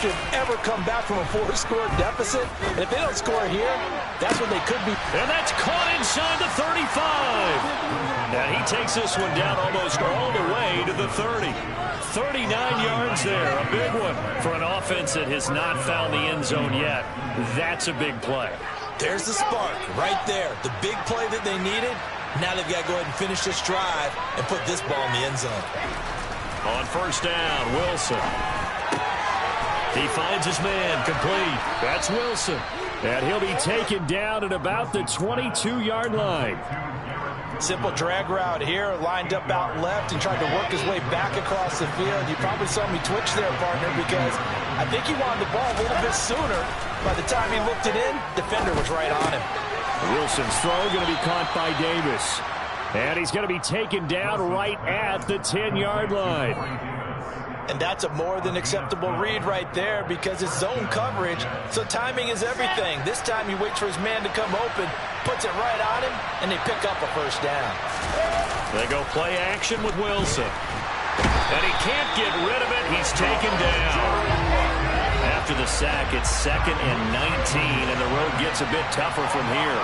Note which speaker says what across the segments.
Speaker 1: should ever come back from a 4-score deficit. And if they don't score here, that's when they could be.
Speaker 2: And that's caught inside the 35. And he takes this one down almost all the way to the 30. 39 yards there, a big one for an offense that has not found the end zone yet. That's a big play.
Speaker 1: There's the spark right there. The big play that they needed. Now they've got to go ahead and finish this drive and put this ball in the end zone.
Speaker 2: On first down, Wilson. He finds his man, complete. That's Wilson. And he'll be taken down at about the 22-yard line.
Speaker 1: Simple drag route here, lined up out left and tried to work his way back across the field. You probably saw me twitch there, partner, because I think he wanted the ball a little bit sooner. By the time he looked it in, defender was right on him.
Speaker 2: Wilson's throw going to be caught by Davis. And he's going to be taken down right at the 10-yard line.
Speaker 1: And that's a more than acceptable read right there because it's zone coverage, so timing is everything. This time he waits for his man to come open, puts it right on him, and they pick up a first down.
Speaker 2: They go play action with Wilson. And he can't get rid of it. He's taken down. After the sack, it's 2nd and 19, and the road gets a bit tougher from here.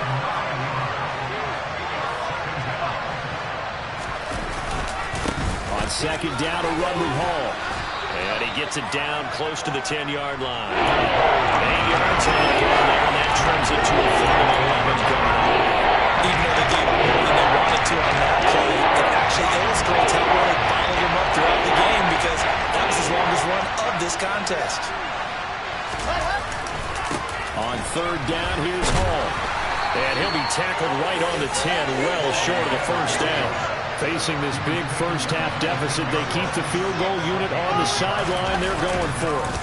Speaker 2: On second down, a run with Hall. And he gets it down close to the 10-yard line. 8 yards on the game there, and that trims it to a 3rd and 11 going on.
Speaker 1: Even though they gave more than they wanted to on that play, it actually illustrates how well they bottled him up throughout the game because that was his longest run of this contest.
Speaker 2: On 3rd down, here's Hall. And he'll be tackled right on the 10, well short of the first down. Facing this big first-half deficit, they keep the field goal unit on the sideline. They're going for it.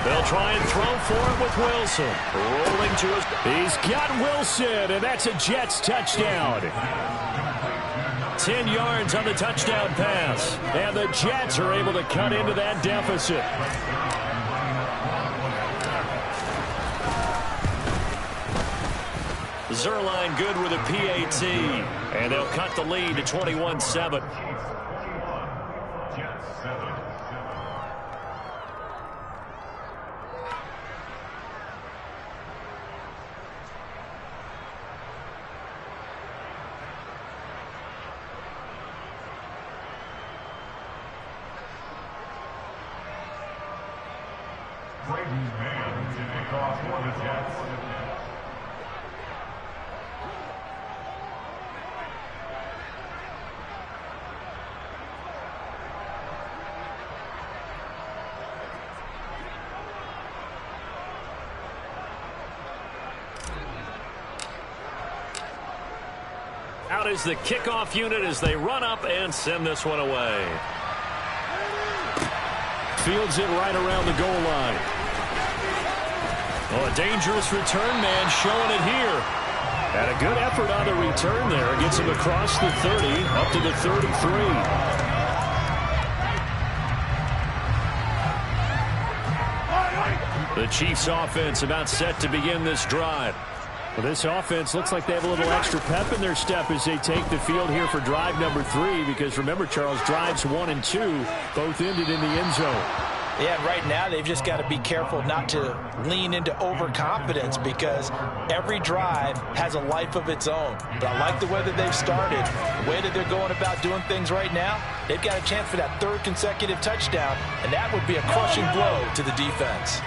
Speaker 2: They'll try and throw for it with Wilson. Rolling to his... He's got Wilson, and that's a Jets touchdown. 10 yards on the touchdown pass. And the Jets are able to cut into that deficit. Zuerlein good with a PAT. And they'll cut the lead to 21-7.
Speaker 3: Brady Mann to kick off for the Jets.
Speaker 2: Out is the kickoff unit as they run up and send this one away. Fields it right around the goal line. Oh, a dangerous return man showing it here. And a good effort on the return there. Gets him across the 30, up to the 33. The Chiefs offense about set to begin this drive. Well, this offense looks like they have a little extra pep in their step as they take the field here for drive number 3 because remember, Charles, drives 1 and 2 both ended in the end zone.
Speaker 1: Yeah, right now they've just got to be careful not to lean into overconfidence because every drive has a life of its own. But I like the way that they've started, the way that they're going about doing things right now. They've got a chance for that 3rd consecutive touchdown, and that would be a crushing blow to the defense.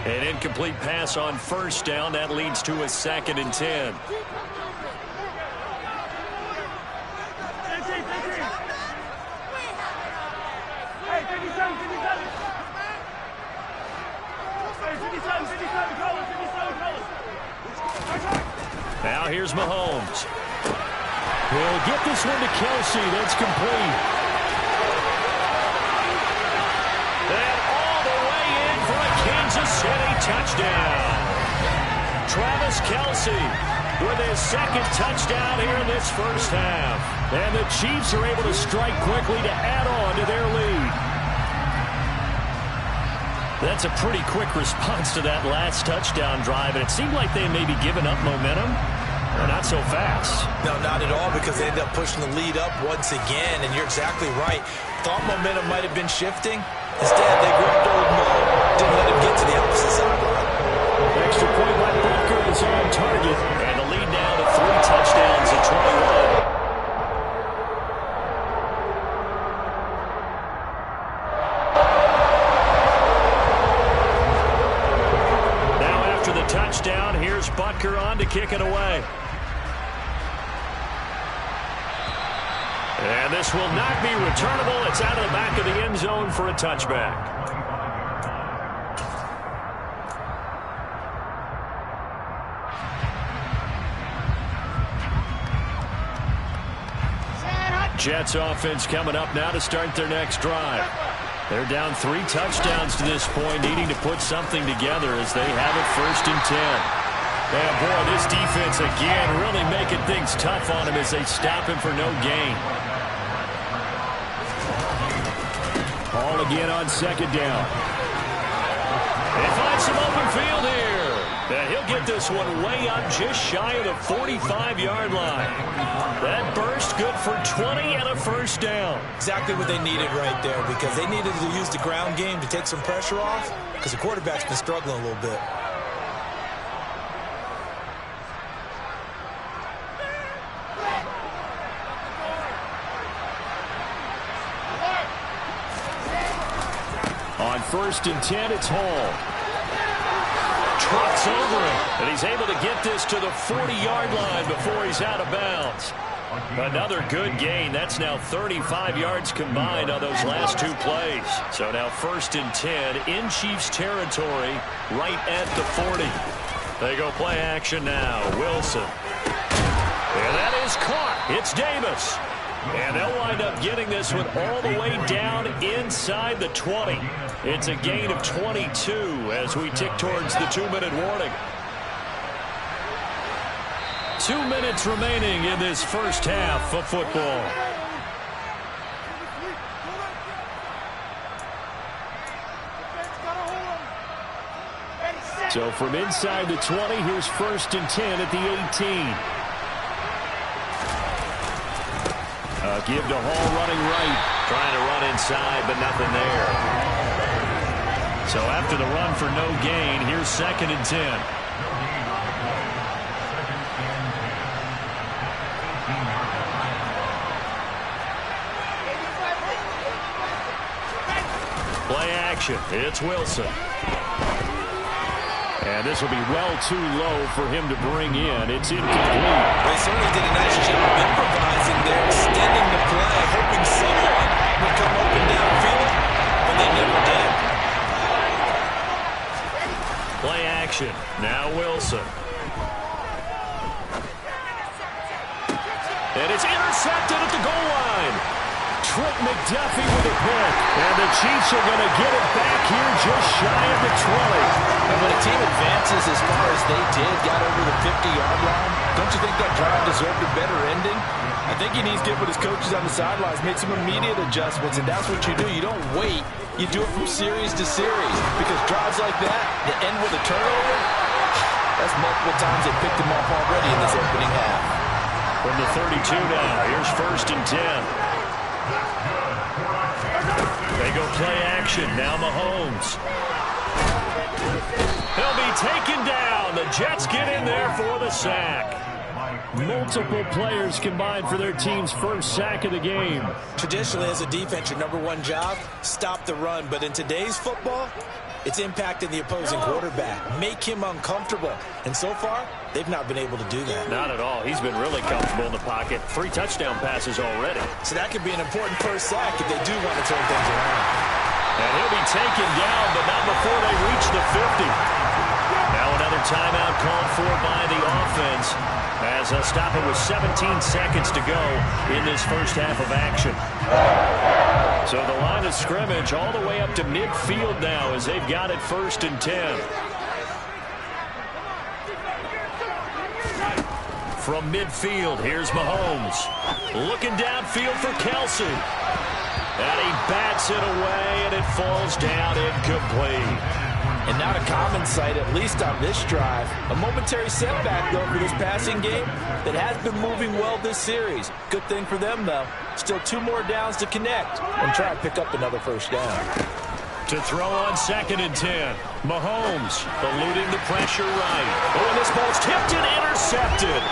Speaker 2: An incomplete pass on first down. That leads to a 2nd and 10. Now here's Mahomes. He'll get this one to Kelsey. That's complete. And all the way in for a Kansas City touchdown. Travis Kelsey with his 2nd touchdown here in this first half. And the Chiefs are able to strike quickly to add on to their lead. That's a pretty quick response to that last touchdown drive, and it seemed like they may be giving up momentum. Or not so fast.
Speaker 1: No, not at all, because they ended up pushing the lead up once again, and you're exactly right. Thought momentum might have been shifting. Instead, they grabbed old Mo, didn't let him get to
Speaker 2: touchdown. Here's Butker on to kick it away. And this will not be returnable. It's out of the back of the end zone for a touchback. Jets offense coming up now to start their next drive. They're down 3 touchdowns to this point, needing to put something together as they have it 1st and 10. And boy, this defense again really making things tough on him as they stop him for no gain. Ball again on 2nd down. They find some open field here. And he'll get this one way up just shy of the 45-yard line. That burst good for 20 and a 1st down.
Speaker 1: Exactly what they needed right there, because they needed to use the ground game to take some pressure off, because the quarterback's been struggling a little bit.
Speaker 2: On 1st and 10, it's Hall. Trucks over him, and he's able to get this to the 40-yard line before he's out of bounds. Another good gain. That's now 35 yards combined on those last 2 plays. So now 1st and 10 in Chiefs territory right at the 40. They go play action now. Wilson. And that is caught. It's Davis. And they'll wind up getting this one all the way down inside the 20. It's a gain of 22 as we tick towards the 2-minute warning. 2 minutes remaining in this first half of football. So from inside the 20, here's 1st and 10 at the 18. Give to Hall running right. Trying to run inside, but nothing there. So after the run for no gain, here's 2nd and 10. Play action. It's Wilson. And this will be well too low for him to bring in. It's incomplete.
Speaker 1: They certainly did a nice job improvising there, extending the play, hoping someone would come open downfield, but they never did.
Speaker 2: Play action. Now Wilson. And it's intercepted at the goal line. Trent McDuffie with a pick. And the Chiefs are going to get it back here just shy of the 20.
Speaker 1: And when a team advances as far as they did, got over the 50-yard line, don't you think that drive deserved a better ending? I think he needs to get with his coaches on the sidelines, make some immediate adjustments, and that's what you do. You don't wait. You do it from series to series, because drives like that end with a turnover, that's multiple times they picked him off already in this opening half.
Speaker 2: From the 32 now, here's 1st and 10. They go play action. Now Mahomes. He'll be taken down. The Jets get in there for the sack. Multiple players combined for their team's first sack of the game.
Speaker 1: Traditionally, as a defense, your #1 job, stop the run. But in today's football, it's impacting the opposing quarterback. Make him uncomfortable. And so far, they've not been able to do that.
Speaker 2: Not at all. He's been really comfortable in the pocket. 3 touchdown passes already.
Speaker 1: So that could be an important first sack if they do want to turn things around.
Speaker 2: And he'll be taken down, but not before they reach the 50. Now another timeout called for by the offense as they'll stop it with 17 seconds to go in this first half of action. So the line of scrimmage all the way up to midfield now as they've got it 1st and 10. From midfield, here's Mahomes. Looking downfield for Kelsey. And he bats it away, and it falls down incomplete.
Speaker 1: And not a common sight, at least on this drive. A momentary setback, though, for this passing game that has been moving well this series. Good thing for them, though. Still 2 more downs to connect and try and pick up another first down.
Speaker 2: To throw on 2nd and 10. Mahomes eluding the pressure right. Oh, and this ball's tipped and intercepted.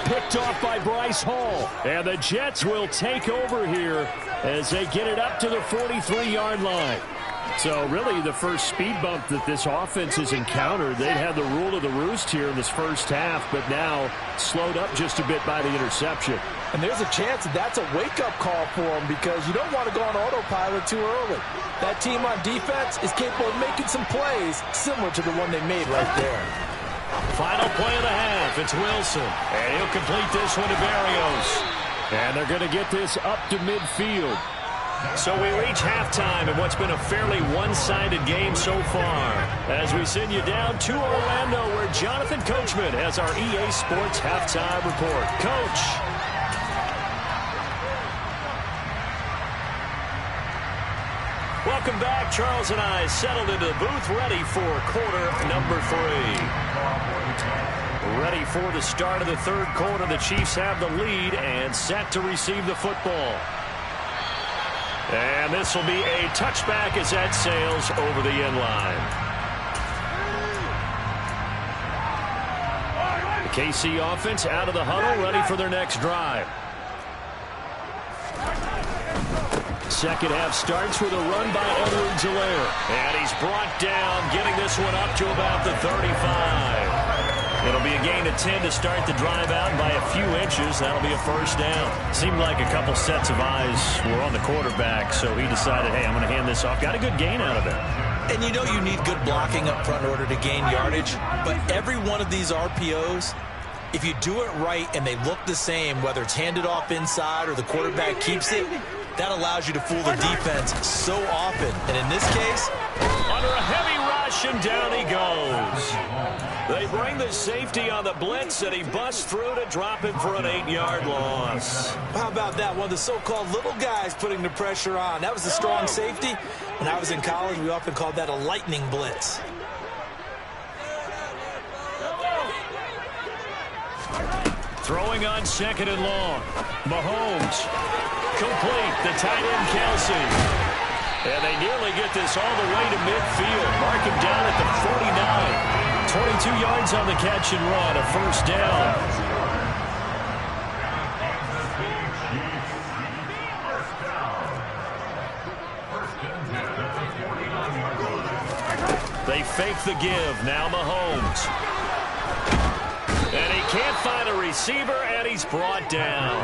Speaker 2: Picked off by Bryce Hall. And the Jets will take over here as they get it up to the 43-yard line. So really the first speed bump that this offense has encountered, they'd had the rule of the roost here in this first half, but now slowed up just a bit by the interception.
Speaker 1: And there's a chance that that's a wake-up call for them because you don't want to go on autopilot too early. That team on defense is capable of making some plays similar to the one they made right there.
Speaker 2: Final play of the half. It's Wilson. And he'll complete this one to Berrios. And they're going to get this up to midfield. So we reach halftime in what's been a fairly one-sided game so far. As we send you down to Orlando, where Jonathan Coachman has our EA Sports halftime report. Coach. Welcome back. Charles and I settled into the booth, ready for quarter number 3. Ready for the start of the third quarter. The Chiefs have the lead and set to receive the football. And this will be a touchback as that sails over the end line. The KC offense out of the huddle, ready for their next drive. Second half starts with a run by Edwards-Helaire. And he's brought down, getting this one up to about the 35. It'll be a gain of 10 to start the drive out, and by a few inches, that'll be a first down. Seemed like a couple sets of eyes were on the quarterback, so he decided, hey, I'm going to hand this off. Got a good gain out of it.
Speaker 1: And you know you need good blocking up front in order to gain yardage, but every one of these RPOs, if you do it right and they look the same, whether it's handed off inside or the quarterback keeps it, that allows you to fool the defense so often. And in this case,
Speaker 2: under a heavy rush, and down he goes. They bring the safety on the blitz, and he busts through to drop him for an 8-yard loss.
Speaker 1: How about that? One of the so-called little guys putting the pressure on. That was a strong safety. When I was in college, we often called that a lightning blitz.
Speaker 2: Throwing on second and long. Mahomes. Complete. The tight end, Kelsey. And they nearly get this all the way to midfield. Mark him down at the 49. 22 yards on the catch and run. A first down. They fake the give. Now Mahomes. And he can't find a receiver, and he's brought down.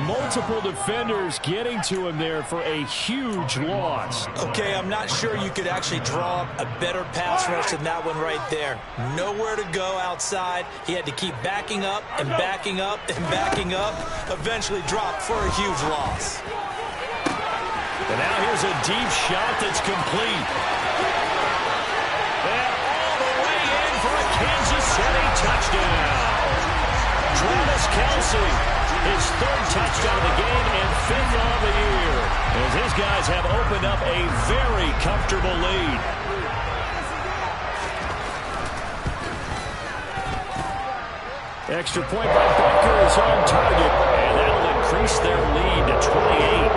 Speaker 2: Multiple defenders getting to him there for a huge loss.
Speaker 1: Okay, I'm not sure you could actually draw up a better pass rush than that one right there. Nowhere to go outside. He had to keep backing up and backing up and backing up. Eventually dropped for a huge loss.
Speaker 2: And now here's a deep shot that's complete. And all the way in for a Kansas City touchdown. Travis Kelce, his third touchdown of the game and 5th on the year. As his guys have opened up a very comfortable lead. Extra point by Butker is on target, and that'll increase their lead to 28.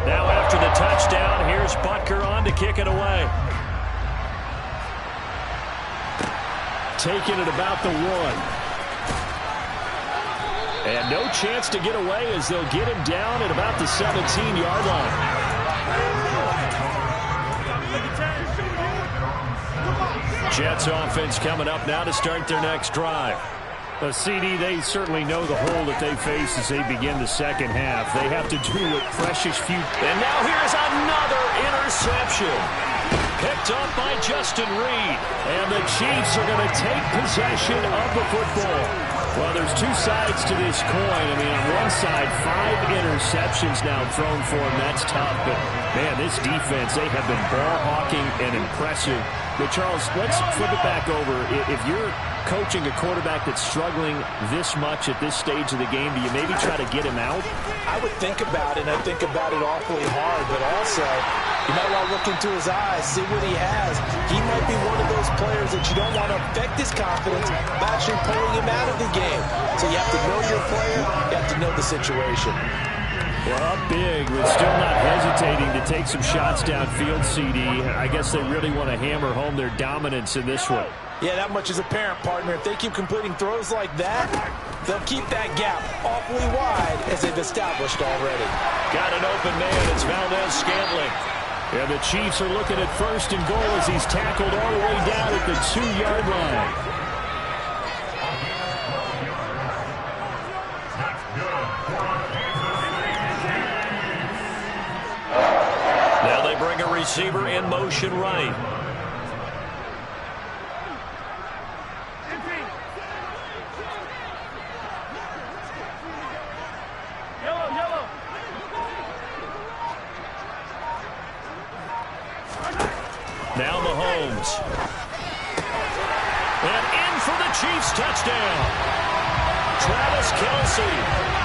Speaker 2: Now after the touchdown, here's Butker on to kick it away. Taking it about the 1. And no chance to get away as they'll get him down at about the 17-yard line. Jets offense coming up now to start their next drive. CD, they certainly know the hole that they face as they begin the second half. They have to do what precious few. And now here's another interception. Picked up by Justin Reed. And the Chiefs are going to take possession of the football. Well, there's two sides to this coin. I mean, on one side, 5 interceptions now thrown for him. That's tough. But, man, this defense, they have been ball hawking and impressive. But, Charles, let's flip it back over. If you're coaching a quarterback that's struggling this much at this stage of the game, do you maybe try to get him out?
Speaker 1: I would think about it, and I think about it awfully hard. But also, you might want to look into his eyes, see what he has. He might be one of those players that you don't want to affect his confidence by actually pulling him out of the game. So you have to know your player. You have to know the situation.
Speaker 2: Well, up big, but still not hesitating to take some shots downfield, CD. I guess they really want to hammer home their dominance in this one.
Speaker 1: Yeah, that much is apparent, partner. If they keep completing throws like that, they'll keep that gap awfully wide as they've established already.
Speaker 2: Got an open man. It's Valdez-Scantling. And the Chiefs are looking at 1st and goal as he's tackled all the way down at the 2-yard line. Now they bring a receiver in motion right. Now Mahomes. And in for the Chiefs touchdown. Travis Kelce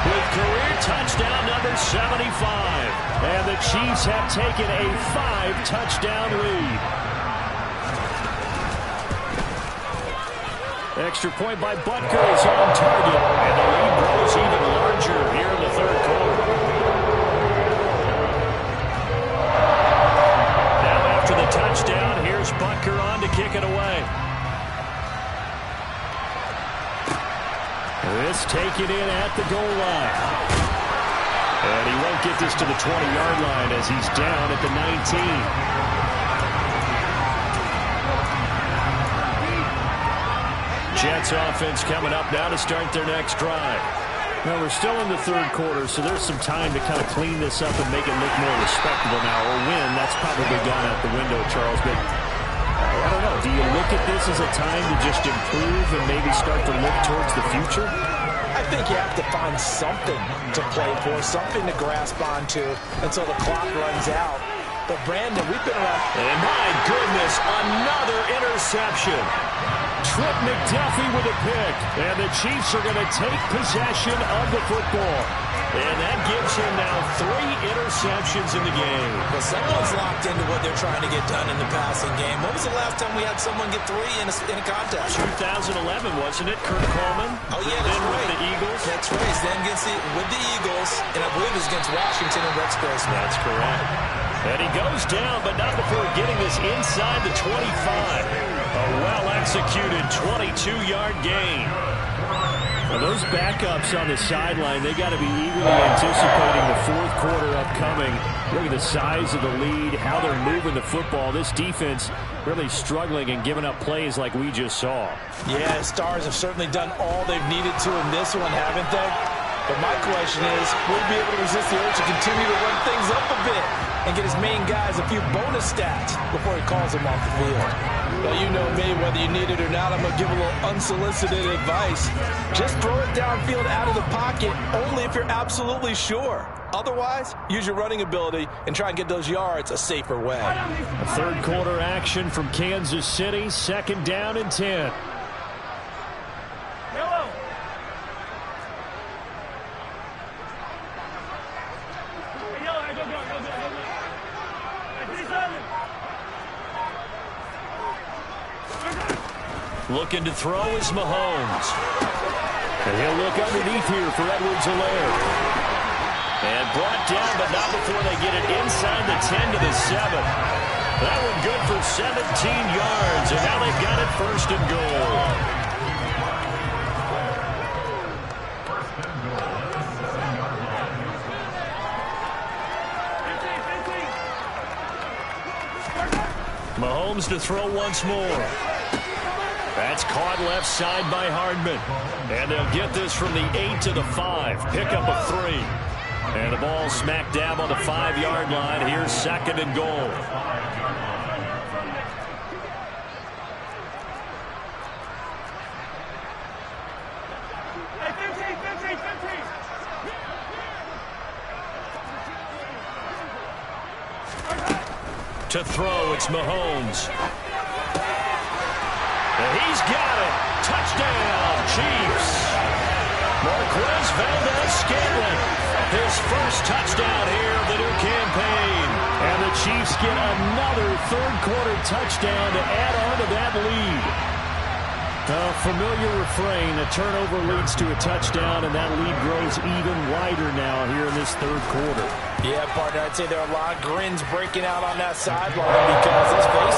Speaker 2: with career touchdown number 75. And the Chiefs have taken a 5-touchdown lead. Extra point by Butker is on target. And the lead grows even larger here in the 3rd quarter. After the touchdown, here's Butker on to kick it away. This taken in at the goal line. And he won't get this to the 20-yard line as he's down at the 19. Jets offense coming up now to start their next drive. Now, we're still in the 3rd quarter, so there's some time to kind of clean this up and make it look more respectable now. Or win, that's probably gone out the window, Charles. But I don't know. Do you look at this as a time to just improve and maybe start to look towards the future?
Speaker 1: I think you have to find something to play for, something to grasp onto until the clock runs out. But, Brandon, we've been around.
Speaker 2: And my goodness, another interception. Trent McDuffie with a pick. And the Chiefs are going to take possession of the football. And that gives him now 3 interceptions in the game.
Speaker 1: Well, someone's locked into what they're trying to get done in the passing game. When was the last time we had someone get 3 in a contest?
Speaker 2: 2011, wasn't it? Kurt Coleman.
Speaker 1: Oh, yeah, that's
Speaker 2: then
Speaker 1: right.
Speaker 2: With the Eagles.
Speaker 1: That's right. Then with the Eagles, and I believe it was against Washington and Rex Grossman.
Speaker 2: That's correct. And he goes down, but not before getting this inside the 25. A well-executed 22-yard gain. Now those backups on the sideline, they got to be eagerly anticipating the 4th quarter upcoming. Look at the size of the lead, how they're moving the football. This defense really struggling and giving up plays like we just saw.
Speaker 1: Yeah, Stars have certainly done all they've needed to in this one, haven't they? But my question is, will he be able to resist the urge to continue to run things up a bit and get his main guys a few bonus stats before he calls them off the field? Well, you know me, whether you need it or not, I'm going to give a little unsolicited advice. Just throw it downfield out of the pocket only if you're absolutely sure. Otherwise, use your running ability and try and get those yards a safer way.
Speaker 2: A 3rd quarter action from Kansas City, 2nd down and 10. Looking to throw is Mahomes. And he'll look underneath here for Edwards-Helaire. And brought down, but not before they get it inside the 10 to the 7. That one good for 17 yards, and now they've got it 1st and goal. Mahomes to throw once more. That's caught left side by Hardman. And they'll get this from the 8 to the 5. Pick up a 3. And the ball smack dab on the 5-yard line. Here's 2nd and goal. To throw, it's Mahomes. And he's got it. Touchdown, Chiefs. Marquez Valdez-Scantling. His first touchdown here of the new campaign. And the Chiefs get another 3rd quarter touchdown to add on to that lead. A familiar refrain. A turnover leads to a touchdown, and that lead grows even wider now here in this 3rd quarter.
Speaker 1: Yeah, partner, I'd say there are a lot of grins breaking out on that sideline because, let's face it,